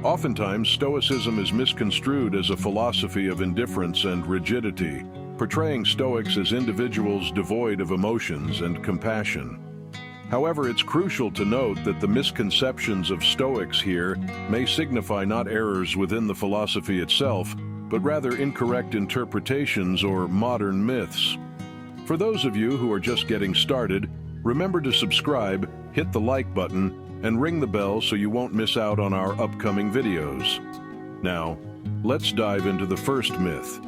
Oftentimes, Stoicism is misconstrued as a philosophy of indifference and rigidity, portraying Stoics as individuals devoid of emotions and compassion. However, it's crucial to note that the misconceptions of Stoics here may signify not errors within the philosophy itself, but rather incorrect interpretations or modern myths. For those of you who are just getting started, remember to subscribe, hit the like button, and ring the bell so you won't miss out on our upcoming videos. Now, let's dive into the first myth.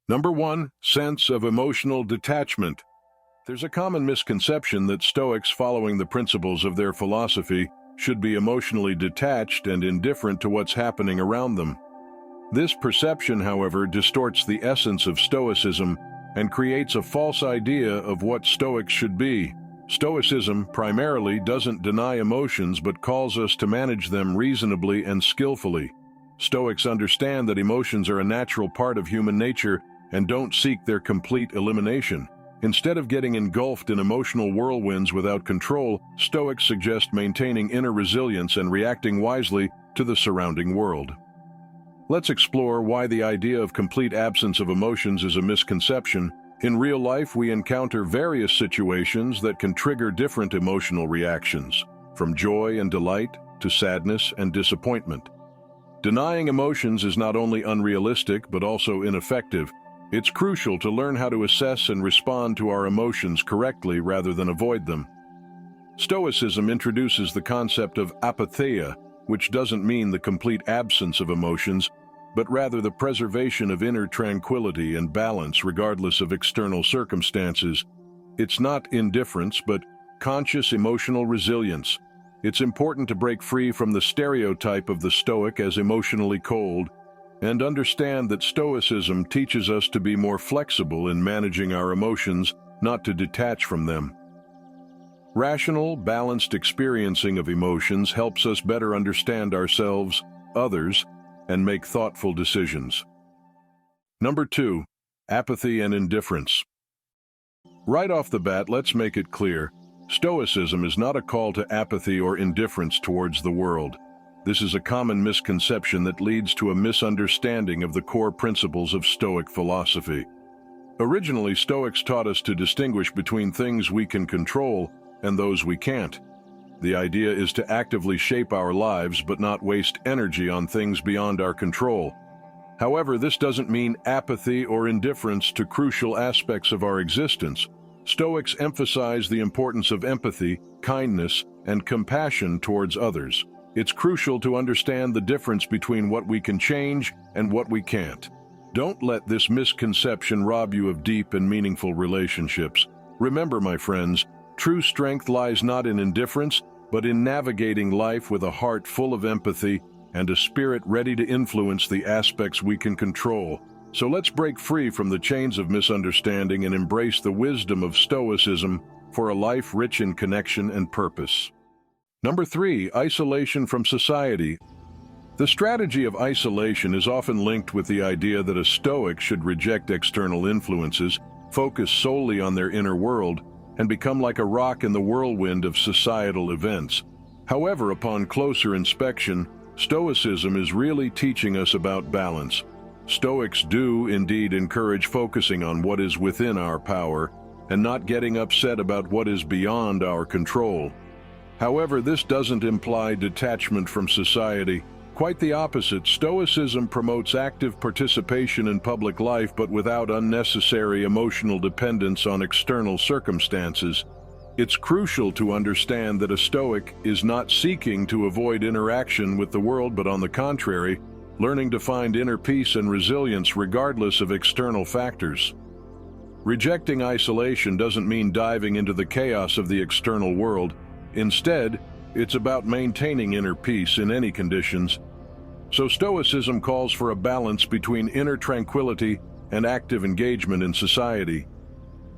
Number 1, sense of emotional detachment. There's a common misconception that Stoics following the principles of their philosophy should be emotionally detached and indifferent to what's happening around them. This perception, however, distorts the essence of Stoicism and creates a false idea of what Stoics should be. Stoicism primarily doesn't deny emotions but calls us to manage them reasonably and skillfully. Stoics understand that emotions are a natural part of human nature and don't seek their complete elimination. Instead of getting engulfed in emotional whirlwinds without control, Stoics suggest maintaining inner resilience and reacting wisely to the surrounding world. Let's explore why the idea of complete absence of emotions is a misconception. In real life, we encounter various situations that can trigger different emotional reactions, from joy and delight to sadness and disappointment. Denying emotions is not only unrealistic but also ineffective. It's crucial to learn how to assess and respond to our emotions correctly rather than avoid them. Stoicism introduces the concept of apatheia, which doesn't mean the complete absence of emotions, but rather the preservation of inner tranquility and balance regardless of external circumstances. It's not indifference, but conscious emotional resilience. It's important to break free from the stereotype of the Stoic as emotionally cold, and understand that Stoicism teaches us to be more flexible in managing our emotions, not to detach from them. Rational, balanced experiencing of emotions helps us better understand ourselves, others, and make thoughtful decisions. Number 2, apathy and indifference. Right off the bat, let's make it clear, Stoicism is not a call to apathy or indifference towards the world. This is a common misconception that leads to a misunderstanding of the core principles of Stoic philosophy. Originally, Stoics taught us to distinguish between things we can control and those we can't. The idea is to actively shape our lives but not waste energy on things beyond our control. However, this doesn't mean apathy or indifference to crucial aspects of our existence. Stoics emphasize the importance of empathy, kindness, and compassion towards others. It's crucial to understand the difference between what we can change and what we can't. Don't let this misconception rob you of deep and meaningful relationships. Remember, my friends, true strength lies not in indifference, but in navigating life with a heart full of empathy and a spirit ready to influence the aspects we can control. So let's break free from the chains of misunderstanding and embrace the wisdom of Stoicism for a life rich in connection and purpose. Number 3, isolation from society. The strategy of isolation is often linked with the idea that a Stoic should reject external influences, focus solely on their inner world, and become like a rock in the whirlwind of societal events. However, upon closer inspection, Stoicism is really teaching us about balance. Stoics do indeed encourage focusing on what is within our power and not getting upset about what is beyond our control. However, this doesn't imply detachment from society. Quite the opposite, Stoicism promotes active participation in public life but without unnecessary emotional dependence on external circumstances. It's crucial to understand that a Stoic is not seeking to avoid interaction with the world but on the contrary, learning to find inner peace and resilience regardless of external factors. Rejecting isolation doesn't mean diving into the chaos of the external world. Instead, it's about maintaining inner peace in any conditions. So Stoicism calls for a balance between inner tranquility and active engagement in society.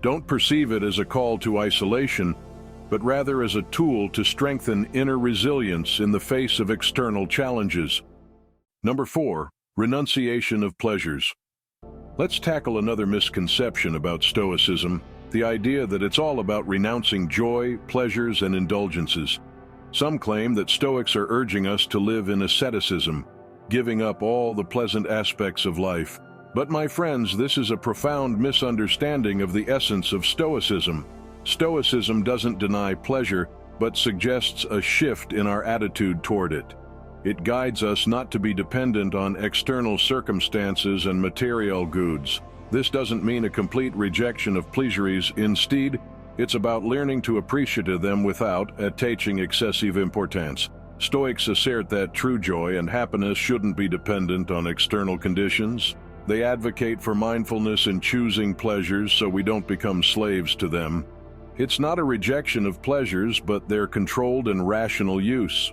Don't perceive it as a call to isolation, but rather as a tool to strengthen inner resilience in the face of external challenges. Number 4, renunciation of pleasures. Let's tackle another misconception about Stoicism, the idea that it's all about renouncing joy, pleasures, and indulgences. Some claim that Stoics are urging us to live in asceticism, giving up all the pleasant aspects of life. But my friends, this is a profound misunderstanding of the essence of Stoicism. Stoicism doesn't deny pleasure, but suggests a shift in our attitude toward it. It guides us not to be dependent on external circumstances and material goods. This doesn't mean a complete rejection of pleasures. Instead, it's about learning to appreciate them without attaching excessive importance. Stoics assert that true joy and happiness shouldn't be dependent on external conditions. They advocate for mindfulness in choosing pleasures so we don't become slaves to them. It's not a rejection of pleasures, but their controlled and rational use.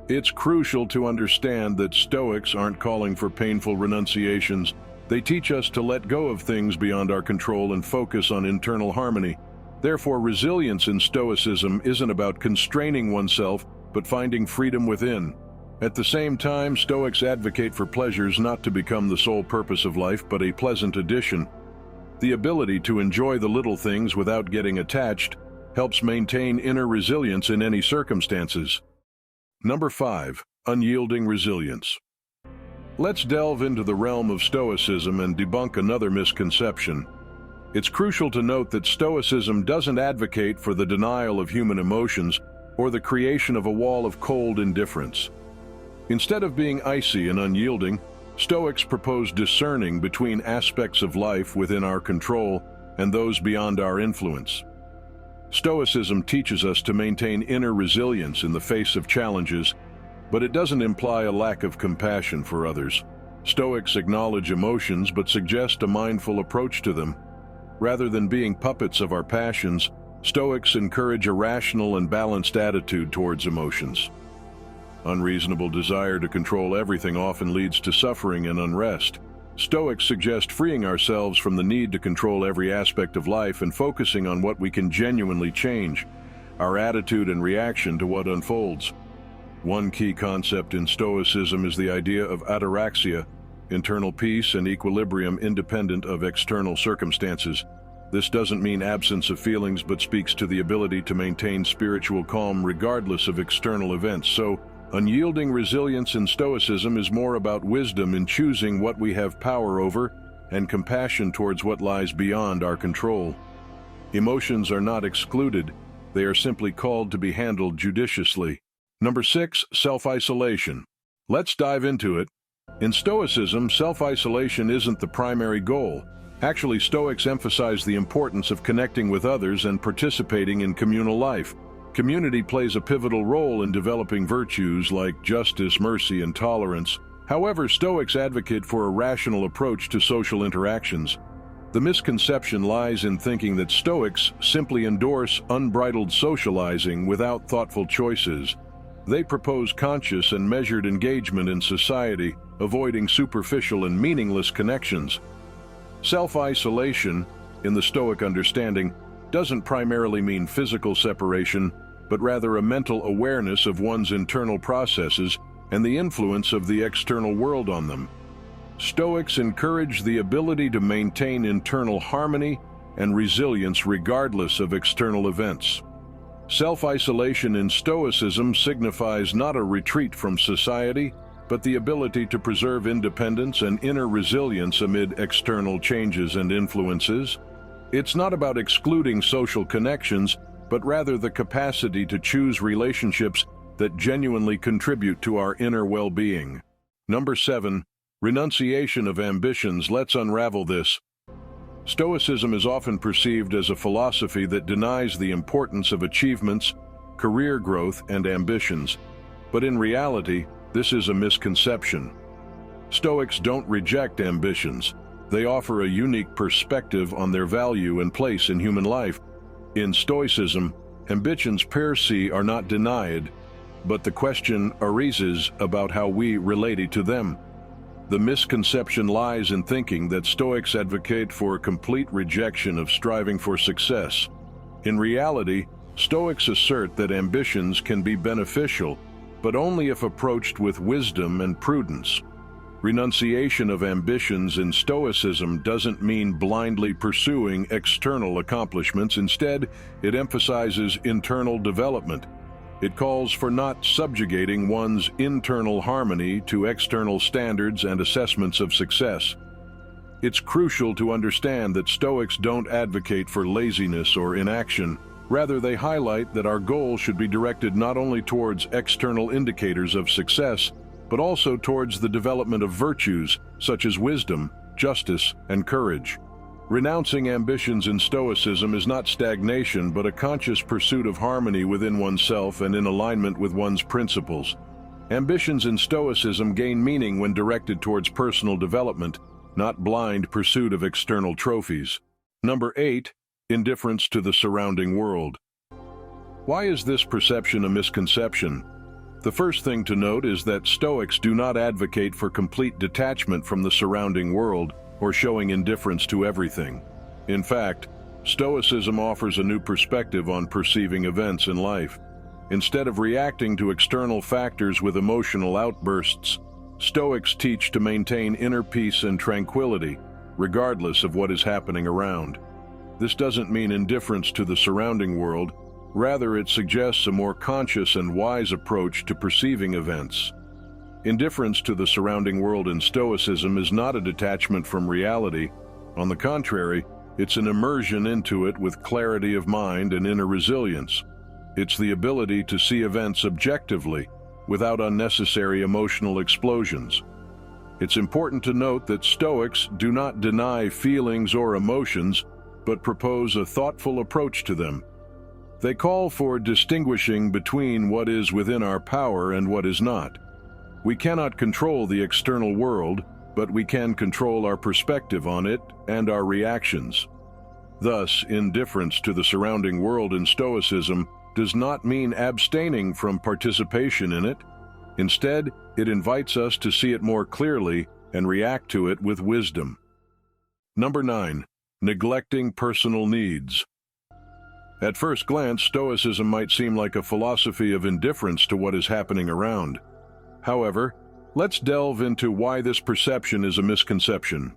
It's crucial to understand that Stoics aren't calling for painful renunciations. They teach us to let go of things beyond our control and focus on internal harmony. Therefore, resilience in Stoicism isn't about constraining oneself, but finding freedom within. At the same time, Stoics advocate for pleasures not to become the sole purpose of life, but a pleasant addition. The ability to enjoy the little things without getting attached helps maintain inner resilience in any circumstances. Number 5. Unyielding resilience. Let's delve into the realm of Stoicism and debunk another misconception. It's crucial to note that Stoicism doesn't advocate for the denial of human emotions or the creation of a wall of cold indifference. Instead of being icy and unyielding, Stoics propose discerning between aspects of life within our control and those beyond our influence. Stoicism teaches us to maintain inner resilience in the face of challenges, but it doesn't imply a lack of compassion for others. Stoics acknowledge emotions but suggest a mindful approach to them. Rather than being puppets of our passions, Stoics encourage a rational and balanced attitude towards emotions. Unreasonable desire to control everything often leads to suffering and unrest. Stoics suggest freeing ourselves from the need to control every aspect of life and focusing on what we can genuinely change, our attitude and reaction to what unfolds. One key concept in Stoicism is the idea of ataraxia, internal peace and equilibrium independent of external circumstances. This doesn't mean absence of feelings, but speaks to the ability to maintain spiritual calm regardless of external events. So, unyielding resilience in Stoicism is more about wisdom in choosing what we have power over and compassion towards what lies beyond our control. Emotions are not excluded, they are simply called to be handled judiciously. Number 6, self-isolation. Let's dive into it. In Stoicism, self-isolation isn't the primary goal. Actually, Stoics emphasize the importance of connecting with others and participating in communal life. Community plays a pivotal role in developing virtues like justice, mercy, and tolerance. However, Stoics advocate for a rational approach to social interactions. The misconception lies in thinking that Stoics simply endorse unbridled socializing without thoughtful choices. They propose conscious and measured engagement in society, avoiding superficial and meaningless connections. Self-isolation, in the Stoic understanding, doesn't primarily mean physical separation, but rather a mental awareness of one's internal processes and the influence of the external world on them. Stoics encourage the ability to maintain internal harmony and resilience regardless of external events. Self-isolation in Stoicism signifies not a retreat from society, but the ability to preserve independence and inner resilience amid external changes and influences. It's not about excluding social connections, but rather the capacity to choose relationships that genuinely contribute to our inner well-being. Number 7, renunciation of ambitions. Let's unravel this. Stoicism is often perceived as a philosophy that denies the importance of achievements, career growth, and ambitions. But in reality, this is a misconception. Stoics don't reject ambitions. They offer a unique perspective on their value and place in human life. In Stoicism, ambitions per se are not denied, but the question arises about how we relate to them. The misconception lies in thinking that Stoics advocate for a complete rejection of striving for success. In reality, Stoics assert that ambitions can be beneficial, but only if approached with wisdom and prudence. Renunciation of ambitions in Stoicism doesn't mean blindly pursuing external accomplishments. Instead, it emphasizes internal development. It calls for not subjugating one's internal harmony to external standards and assessments of success. It's crucial to understand that Stoics don't advocate for laziness or inaction. Rather, they highlight that our goal should be directed not only towards external indicators of success, but also towards the development of virtues such as wisdom, justice, and courage. Renouncing ambitions in Stoicism is not stagnation, but a conscious pursuit of harmony within oneself and in alignment with one's principles. Ambitions in Stoicism gain meaning when directed towards personal development, not blind pursuit of external trophies. Number 8. Indifference to the surrounding world. Why is this perception a misconception? The first thing to note is that Stoics do not advocate for complete detachment from the surrounding world or showing indifference to everything. In fact, Stoicism offers a new perspective on perceiving events in life. Instead of reacting to external factors with emotional outbursts, Stoics teach to maintain inner peace and tranquility, regardless of what is happening around. This doesn't mean indifference to the surrounding world. Rather, it suggests a more conscious and wise approach to perceiving events. Indifference to the surrounding world in Stoicism is not a detachment from reality. On the contrary, it's an immersion into it with clarity of mind and inner resilience. It's the ability to see events objectively, without unnecessary emotional explosions. It's important to note that Stoics do not deny feelings or emotions, but propose a thoughtful approach to them. They call for distinguishing between what is within our power and what is not. We cannot control the external world, but we can control our perspective on it and our reactions. Thus, indifference to the surrounding world in Stoicism does not mean abstaining from participation in it. Instead, it invites us to see it more clearly and react to it with wisdom. Number 9. Neglecting personal needs. At first glance, Stoicism might seem like a philosophy of indifference to what is happening around. However, let's delve into why this perception is a misconception.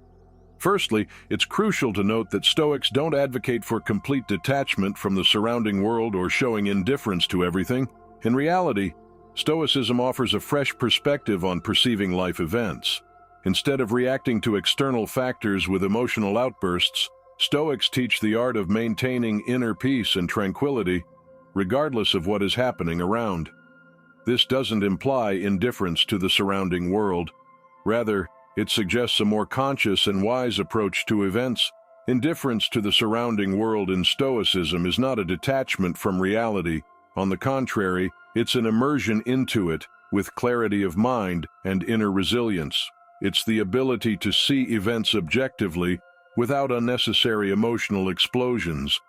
Firstly, it's crucial to note that Stoics don't advocate for complete detachment from the surrounding world or showing indifference to everything. In reality, Stoicism offers a fresh perspective on perceiving life events. Instead of reacting to external factors with emotional outbursts, Stoics teach the art of maintaining inner peace and tranquility, regardless of what is happening around. This doesn't imply indifference to the surrounding world. Rather, it suggests a more conscious and wise approach to events. Indifference to the surrounding world in Stoicism is not a detachment from reality. On the contrary, it's an immersion into it with clarity of mind and inner resilience. It's the ability to see events objectively without unnecessary emotional explosions.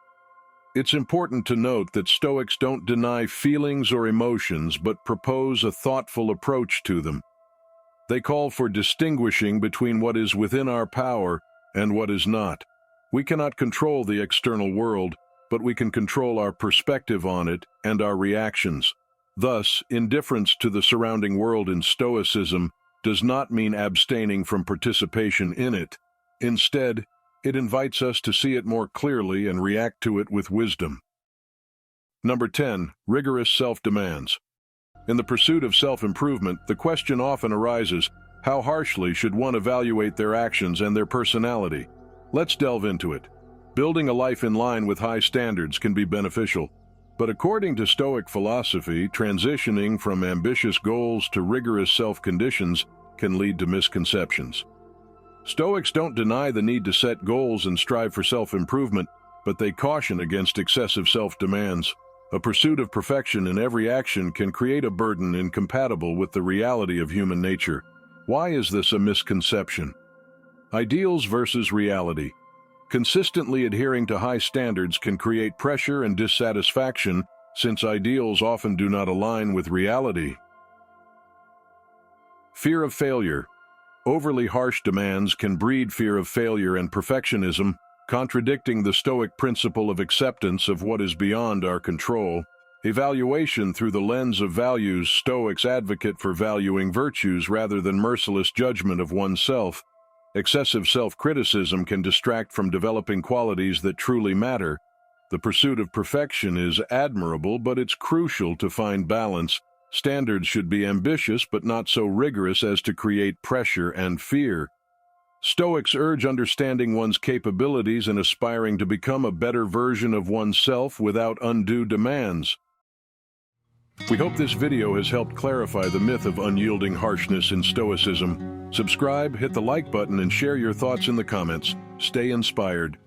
It's important to note that Stoics don't deny feelings or emotions, but propose a thoughtful approach to them. They call for distinguishing between what is within our power and what is not. We cannot control the external world, but we can control our perspective on it and our reactions. Thus, indifference to the surrounding world in Stoicism does not mean abstaining from participation in it. Instead, it invites us to see it more clearly and react to it with wisdom. Number 10. Rigorous self-demands. In the pursuit of self-improvement, the question often arises, how harshly should one evaluate their actions and their personality? Let's delve into it. Building a life in line with high standards can be beneficial, but according to Stoic philosophy, transitioning from ambitious goals to rigorous self-conditions can lead to misconceptions. Stoics don't deny the need to set goals and strive for self-improvement, but they caution against excessive self-demands. A pursuit of perfection in every action can create a burden incompatible with the reality of human nature. Why is this a misconception? Ideals versus reality. Consistently adhering to high standards can create pressure and dissatisfaction, since ideals often do not align with reality. Fear of failure. Overly harsh demands can breed fear of failure and perfectionism, contradicting the Stoic principle of acceptance of what is beyond our control. Evaluation through the lens of values. Stoics advocate for valuing virtues rather than merciless judgment of oneself. Excessive self-criticism can distract from developing qualities that truly matter. The pursuit of perfection is admirable, but it's crucial to find balance. Standards should be ambitious, but not so rigorous as to create pressure and fear. Stoics urge understanding one's capabilities and aspiring to become a better version of oneself without undue demands. We hope this video has helped clarify the myth of unyielding harshness in Stoicism. Subscribe, hit the like button, and share your thoughts in the comments. Stay inspired.